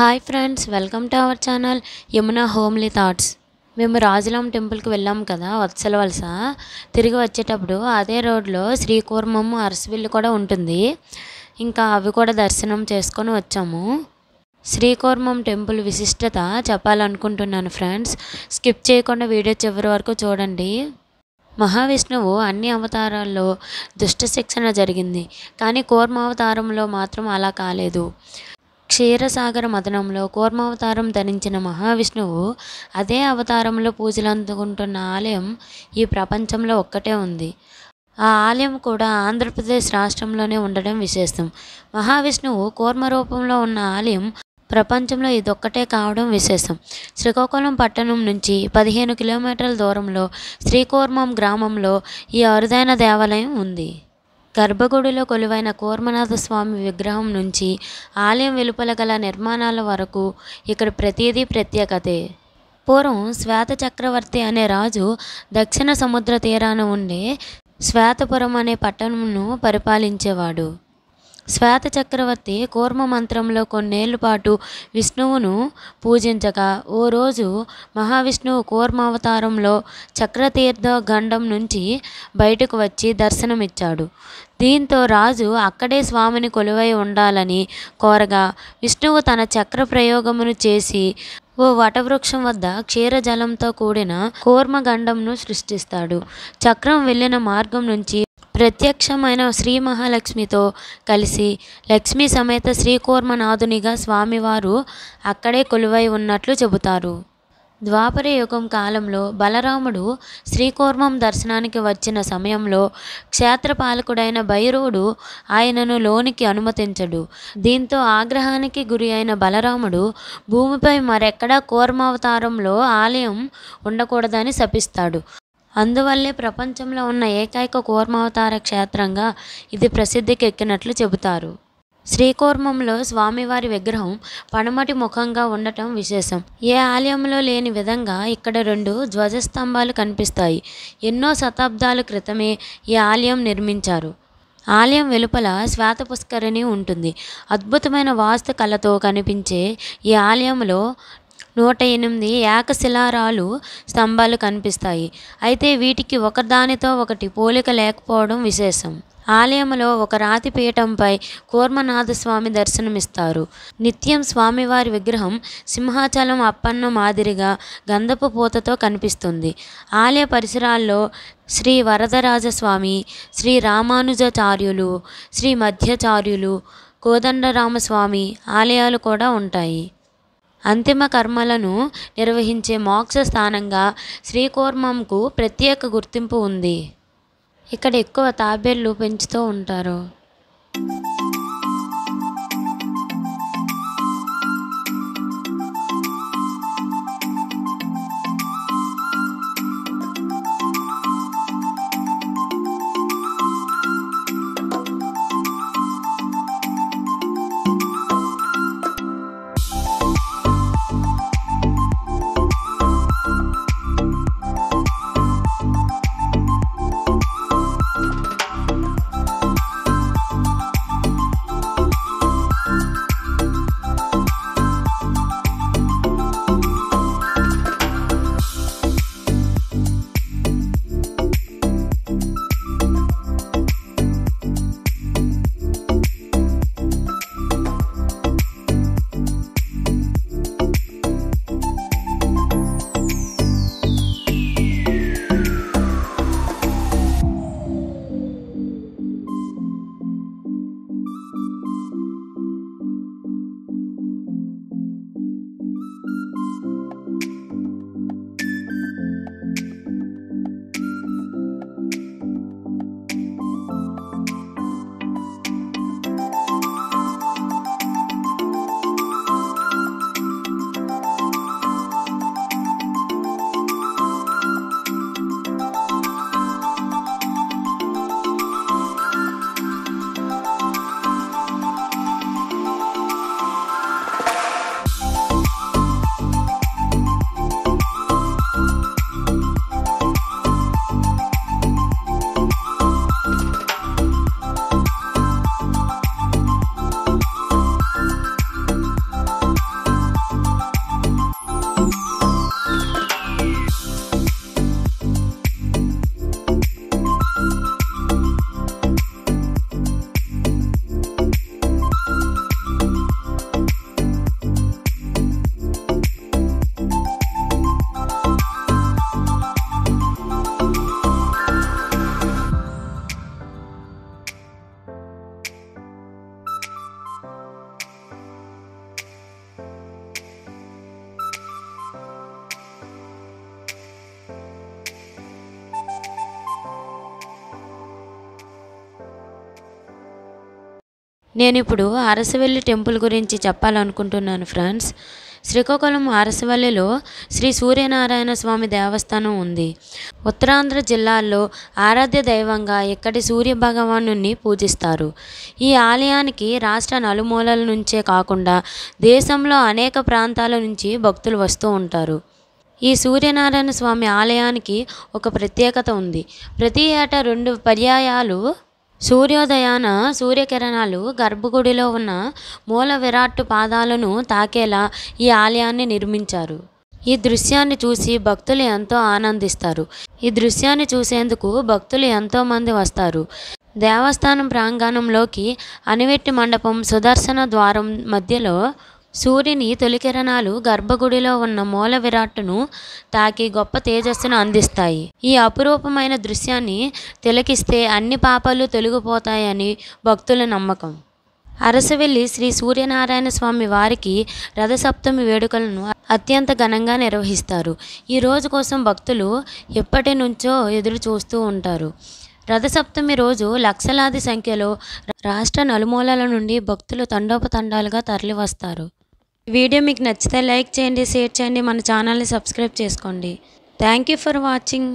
Hi friends, welcome to our channel Yamuna homely thoughts. మేము రాజులం టెంపుల్కి వెళ్ళాం కదా, వత్సల వలస. తిరిగి వచ్చేటప్పుడు అదే రోడ్లో శ్రీకూర్మం, అరసవల్లి కూడా ఉంటుంది. ఇంకా అవి కూడా దర్శనం చేసుకొని వచ్చాము. శ్రీకూర్మం టెంపుల్ విశిష్టత చెప్పాలనుకుంటున్నాను ఫ్రెండ్స్. స్కిప్ చేయకుండా వీడియో చివరి వరకు చూడండి. మహావిష్ణువు అన్ని అవతారాల్లో దుష్ట శిక్షణ జరిగింది, కానీ కూర్మావతారంలో మాత్రం అలా కాలేదు. క్షీరసాగర మదనంలో కూర్మావతారం ధరించిన మహావిష్ణువు అదే అవతారంలో పూజలు అందుకుంటున్న ఆలయం ఈ ప్రపంచంలో ఒక్కటే ఉంది. ఆ ఆలయం కూడా ఆంధ్రప్రదేశ్ రాష్ట్రంలోనే ఉండడం విశేషం. మహావిష్ణువు కూర్మ రూపంలో ఉన్న ఆలయం ప్రపంచంలో ఇదొక్కటే కావడం విశేషం. శ్రీకాకుళం పట్టణం నుంచి 15 కిలోమీటర్ల దూరంలో శ్రీకూర్మం గ్రామంలో ఈ అరుదైన దేవాలయం ఉంది. గర్భగుడిలో కొలువైన కూర్మనాథ స్వామి విగ్రహం నుంచి ఆలయం వెలుపల గల నిర్మాణాల వరకు ఇక్కడ ప్రతిదీ ప్రత్యేకతే. పూర్వం శ్వేత చక్రవర్తి అనే రాజు దక్షిణ సముద్ర తీరాన ఉండే శ్వేతపురం అనే పట్టణంను పరిపాలించేవాడు. శ్వేత చక్రవర్తి కూర్మ మంత్రంలో కొన్నేళ్ల పాటు విష్ణువును పూజించగా ఓ రోజు మహావిష్ణువు కూర్మావతారంలో చక్రతీర్థ గండం నుంచి బయటకు వచ్చి దర్శనమిచ్చాడు. దీంతో రాజు అక్కడే స్వామిని కొలువై ఉండాలని కోరగా విష్ణువు తన చక్ర ప్రయోగమును చేసి ఓ వటవృక్షం వద్ద క్షీరజలంతో కూడిన కూర్మగండంను సృష్టిస్తాడు. చక్రం వెళ్ళిన మార్గం నుంచి ప్రత్యక్షమైన శ్రీ మహాలక్ష్మితో కలిసి లక్ష్మీ సమేత శ్రీకూర్మనాథునిగా స్వామివారు అక్కడే కొలువై ఉన్నట్లు చెబుతారు. ద్వాపర యుగం కాలంలో బలరాముడు శ్రీకూర్మం దర్శనానికి వచ్చిన సమయంలో క్షేత్రపాలకుడైన భైరవుడు ఆయనను లోనికి అనుమతించడు. దీంతో ఆగ్రహానికి గురి అయిన బలరాముడు భూమిపై మరెక్కడా కూర్మావతారంలో ఆలయం ఉండకూడదని శపిస్తాడు. అందువల్లే ప్రపంచంలో ఉన్న ఏకైక కూర్మావతార క్షేత్రంగా ఇది ప్రసిద్ధికి ఎక్కినట్లు చెబుతారు. శ్రీకూర్మంలో స్వామివారి విగ్రహం పడమటి ముఖంగా ఉండటం విశేషం. ఏ ఆలయంలో లేని విధంగా ఇక్కడ 2 ధ్వజస్తంభాలు కనిపిస్తాయి. ఎన్నో శతాబ్దాల క్రితమే ఈ ఆలయం నిర్మించారు. ఆలయం వెలుపల శ్వేత పుష్కరిణి ఉంటుంది. అద్భుతమైన వాస్తు కళతో కనిపించే ఈ ఆలయంలో 108 ఏకశిలారాలు స్తంభాలు కనిపిస్తాయి. అయితే వీటికి ఒకదానితో ఒకటి పోలిక లేకపోవడం విశేషం. ఆలయంలో ఒక రాతి పీఠంపై కూర్మనాథస్వామి దర్శనమిస్తారు. నిత్యం స్వామివారి విగ్రహం సింహాచలం అప్పన్న మాదిరిగా గంధపు పూతతో కనిపిస్తుంది. ఆలయ పరిసరాల్లో శ్రీ వరదరాజస్వామి, శ్రీ రామానుజాచార్యులు, శ్రీ మధ్యాచార్యులు, కోదండరామస్వామి ఆలయాలు కూడా ఉంటాయి. అంతిమ కర్మలను నిర్వహించే మోక్ష స్థానంగా శ్రీకూర్మంకు ప్రత్యేక గుర్తింపు ఉంది. ఇక్కడ ఎక్కువ తాబేళ్లు పెంచుతూ ఉంటారు. నేను ఇప్పుడు అరసవల్లి టెంపుల్ గురించి చెప్పాలనుకుంటున్నాను ఫ్రెండ్స్. శ్రీకాకుళం అరసవల్లిలో శ్రీ సూర్యనారాయణ స్వామి దేవస్థానం ఉంది. ఉత్తరాంధ్ర జిల్లాల్లో ఆరాధ్య దైవంగా ఇక్కడి సూర్య భగవానుని పూజిస్తారు. ఈ ఆలయానికి రాష్ట్ర నలుమూలల నుంచే కాకుండా దేశంలో అనేక ప్రాంతాల నుంచి భక్తులు వస్తూ ఉంటారు. ఈ సూర్యనారాయణ స్వామి ఆలయానికి ఒక ప్రత్యేకత ఉంది. ప్రతి ఏటా 2 పర్యాయాలు సూర్యోదయాన సూర్యకిరణాలు గర్భగుడిలో ఉన్న మూల విరాట్టు పాదాలను తాకేలా ఈ ఆలయాన్ని నిర్మించారు. ఈ దృశ్యాన్ని చూసి భక్తులు ఎంతో ఆనందిస్తారు. ఈ దృశ్యాన్ని చూసేందుకు భక్తులు ఎంతోమంది వస్తారు. దేవస్థానం ప్రాంగణంలోకి అనివెట్టి మండపం, సుదర్శన ద్వారం మధ్యలో సూర్యుని తొలికిరణాలు గర్భగుడిలో ఉన్న మూల విరాట్టును తాకి గొప్ప తేజస్సును అందిస్తాయి. ఈ అపురూపమైన దృశ్యాన్ని తిలకిస్తే అన్ని పాపాలు తొలగిపోతాయని భక్తుల నమ్మకం. అరసవల్లి శ్రీ సూర్యనారాయణ స్వామి వారికి రథసప్తమి వేడుకలను అత్యంత ఘనంగా నిర్వహిస్తారు. ఈ రోజు కోసం భక్తులు ఎప్పటి నుంచో ఎదురు చూస్తూ ఉంటారు. రథసప్తమి రోజు లక్షలాది సంఖ్యలో రాష్ట్ర నలుమూలల నుండి భక్తులు తండోపతండాలుగా తరలివస్తారు. ఈ వీడియో మీకు నచ్చితే లైక్ చేయండి, షేర్ చేయండి, మన ఛానల్ని సబ్స్క్రైబ్ చేసుకోండి. Thank you for watching.